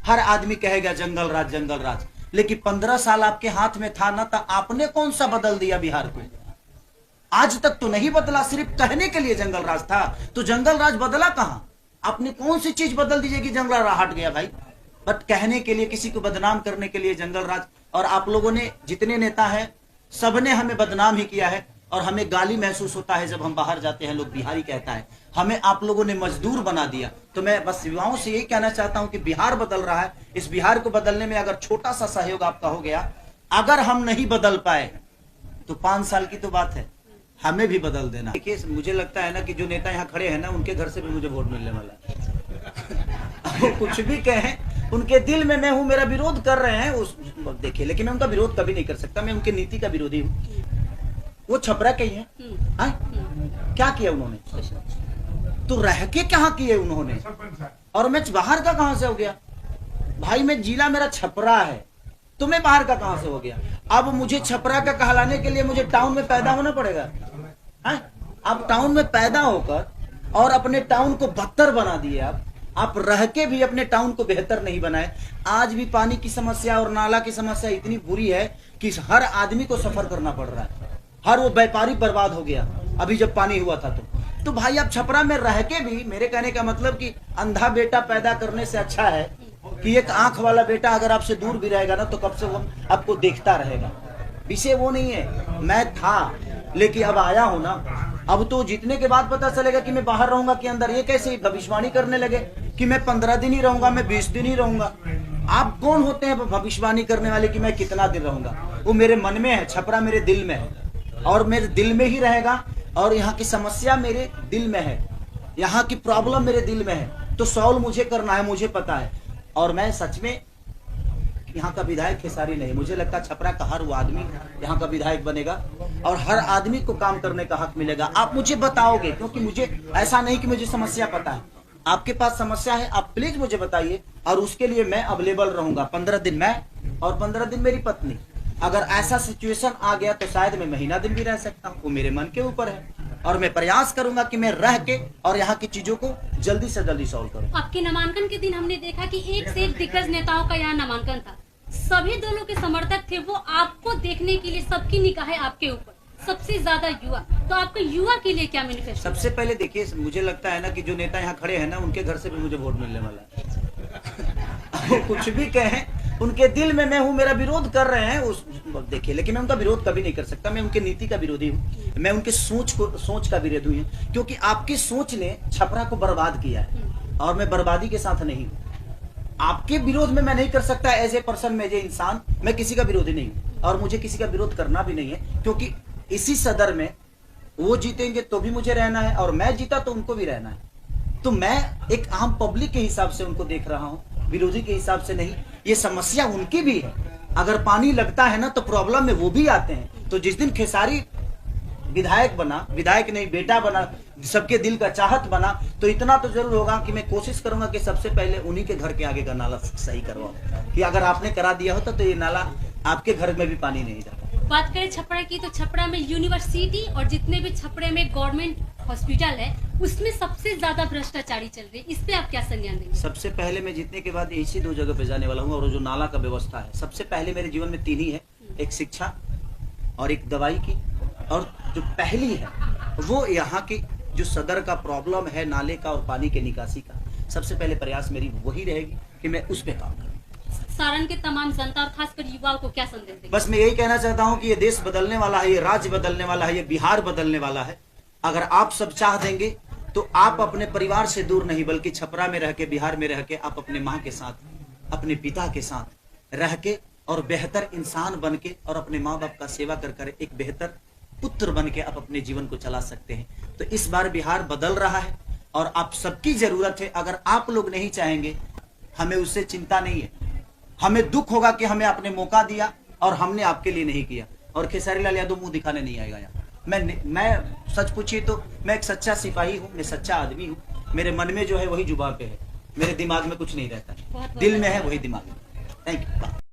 हर आदमी कहेगा जंगल राज जंगल राज, लेकिन 15 साल आपके हाथ में था ना, तो आपने कौन सा बदल दिया बिहार को? आज तक तो नहीं बदला, सिर्फ कहने के लिए जंगल राज था। तो जंगल राज बदला कहां? आपने कौन सी चीज बदल दीजिए कि जंगल राज हट गया भाई? बट कहने के लिए, किसी को बदनाम करने के लिए जंगल राज। और आप लोगों ने, जितने नेता हैं, सबने हमें बदनाम ही किया है। और हमें गाली महसूस होता है जब हम बाहर जाते हैं, लोग बिहारी कहता है। हमें आप लोगों ने मजदूर बना दिया। तो मैं बस युवाओं से यही कहना चाहता हूं कि बिहार बदल रहा है। इस बिहार को बदलने में अगर छोटा सा सहयोग आपका हो गया, अगर हम नहीं बदल पाए तो 5 साल की तो बात है, हमें भी बदल देना। देखिए, मुझे लगता है ना कि जो नेता यहाँ खड़े हैं ना, उनके घर से भी मुझे वोट मिलने वाला है। वो कुछ भी कहें, उनके दिल में मैं हूं, मेरा विरोध कर रहे हैं उस, देखिए, लेकिन मैं उनका विरोध कभी नहीं कर सकता। मैं उनकी नीति का विरोधी हूँ। वो छपरा के ही हैं। क्या किया उन्होंने? तो रह के क्या किए उन्होंने? और मैं बाहर का कहां से हो गया भाई? मैं जिला मेरा छपरा है, तो मैं बाहर का कहां से हो गया? अब मुझे छपरा का कहलाने के लिए मुझे टाउन में पैदा होना पड़ेगा। आप टाउन में पैदा होकर और अपने टाउन को बदतर बना दिए। आप रह के भी अपने टाउन को बेहतर नहीं बनाए। आज भी पानी की समस्या और नाला की समस्या इतनी बुरी है कि हर आदमी को सफर करना पड़ रहा है। हर वो व्यापारी बर्बाद हो गया अभी जब पानी हुआ था। तो भाई, आप छपरा में रह के भी, मेरे कहने का मतलब कि अंधा बेटा पैदा करने से अच्छा है कि एक आंख वाला बेटा अगर आपसे दूर भी रहेगा ना, तो कब से वो आपको देखता रहेगा। विषय वो नहीं है। मैं था, लेकिन अब आया हूं ना। अब तो जीतने के बाद पता चलेगा कि मैं बाहर रहूंगा कि अंदर। ये कैसे भविष्यवाणी करने लगे कि मैं 15 दिन ही रहूंगा, मैं 20 दिन ही रहूंगा। आप कौन होते हैं भविष्यवाणी करने वाले कि मैं कितना दिन रहूंगा? वो मेरे मन में है, छपरा मेरे दिल में है और मेरे दिल में ही रहेगा। और यहाँ की समस्या मेरे दिल में है, यहाँ की प्रॉब्लम मेरे दिल में है, तो सॉल्व मुझे करना है, मुझे पता है। और मैं सच में यहाँ का विधायक खेसारी नहीं, मुझे लगता है छपरा का हर वो आदमी यहाँ का विधायक बनेगा और हर आदमी को काम करने का हक मिलेगा। आप मुझे बताओगे, क्योंकि मुझे ऐसा नहीं कि मुझे समस्या पता है। आपके पास समस्या है, आप प्लीज मुझे बताइए और उसके लिए मैं अवेलेबल रहूंगा। 15 दिन मैं और 15 दिन मेरी पत्नी। अगर ऐसा सिचुएशन आ गया तो शायद मैं महीना दिन भी रह सकता हूँ, वो मेरे मन के ऊपर है। और मैं प्रयास करूंगा कि मैं रह के और यहाँ की चीजों को जल्दी से जल्दी सॉल्व करूँ। आपके नामांकन के दिन हमने देखा कि एक से एक दिग्गज नेताओं का यहाँ नामांकन था। सभी दलों के समर्थक थे, वो आपको देखने के लिए सबकी निगाहें आपके ऊपर, सबसे ज्यादा युवा। तो आपके युवा के लिए क्या मैनिफेस्टो? सबसे पहले देखिए, मुझे लगता है ना कि जो नेता यहाँ खड़े हैं ना, उनके घर से भी मुझे वोट मिलने वाला है। वो कुछ भी कहें, उनके दिल में मैं हूं, मेरा विरोध कर रहे हैं उस, देखिए, लेकिन मैं उनका विरोध कभी नहीं कर सकता। मैं उनकी नीति का विरोधी हूँ, मैं उनके सोच का विरोधी हूँ। क्योंकि आपकी सोच ने छपरा को बर्बाद किया है और मैं बर्बादी के साथ नहीं हूँ। आपके विरोध में मैं नहीं कर सकता। एज ए पर्सन, में जे इंसान, मैं किसी का विरोधी नहीं हूँ और मुझे किसी का विरोध करना भी नहीं है। क्योंकि इसी सदर में वो जीतेंगे तो भी मुझे रहना है और मैं जीता तो उनको भी रहना है। तो मैं एक आम पब्लिक के हिसाब से उनको देख रहा हूँ, विरोधी के हिसाब से नहीं। ये समस्या उनकी भी है। अगर पानी लगता है ना, तो प्रॉब्लम में वो भी आते हैं। तो जिस दिन खेसारी विधायक बना, विधायक नहीं बेटा बना, सबके दिल का चाहत बना, तो इतना तो जरूर होगा कि मैं कोशिश करूंगा कि सबसे पहले उन्हीं के घर के आगे का नाला सही करवाऊं। कि अगर आपने करा दिया होता तो ये नाला आपके घर में भी पानी नहीं जाता। बात करें छपरा की, तो छपरा में यूनिवर्सिटी और जितने भी छपरे में गवर्नमेंट हॉस्पिटल है, उसमें सबसे ज्यादा भ्रष्टाचारी चल रही है। इस पे आप क्या संज्ञान देंगे? सबसे पहले मैं जीतने के बाद इसी 2 जगह पे जाने वाला हूँ। और जो नाला का व्यवस्था है, सबसे पहले मेरे जीवन में 3 ही है, एक शिक्षा और एक दवाई की। और जो पहली है वो यहाँ की जो सदर का प्रॉब्लम है, नाले का और पानी के निकासी का, सबसे पहले प्रयास मेरी वही रहेगी कि मैं उस पे काम करूँ। सारण के तमाम जनता और खासकर युवाओं को क्या संदेश देंगे? बस मैं यही कहना चाहता हूँ कि ये देश बदलने वाला है, ये राज्य बदलने वाला है, ये बिहार बदलने वाला है। अगर आप सब चाह देंगे तो आप अपने परिवार से दूर नहीं, बल्कि छपरा में रह के, बिहार में रह के, आप अपने माँ के साथ, अपने पिता के साथ रह के और बेहतर इंसान बन के और अपने माँ बाप का सेवा कर एक बेहतर पुत्र बन के आप अपने जीवन को चला सकते हैं। तो इस बार बिहार बदल रहा है और आप सबकी जरूरत है। अगर आप लोग नहीं चाहेंगे, हमें उससे चिंता नहीं है। हमें दुख होगा कि हमें आपने मौका दिया और हमने आपके लिए नहीं किया। और खेसारी लाल यादव मुंह दिखाने नहीं आएगा यहाँ। मैं सच पूछिए तो मैं एक सच्चा सिपाही हूँ, मैं सच्चा आदमी हूँ। मेरे मन में जो है वही जुबान पे है, मेरे दिमाग में कुछ नहीं रहता, दिल में है वही दिमाग में। Thank you.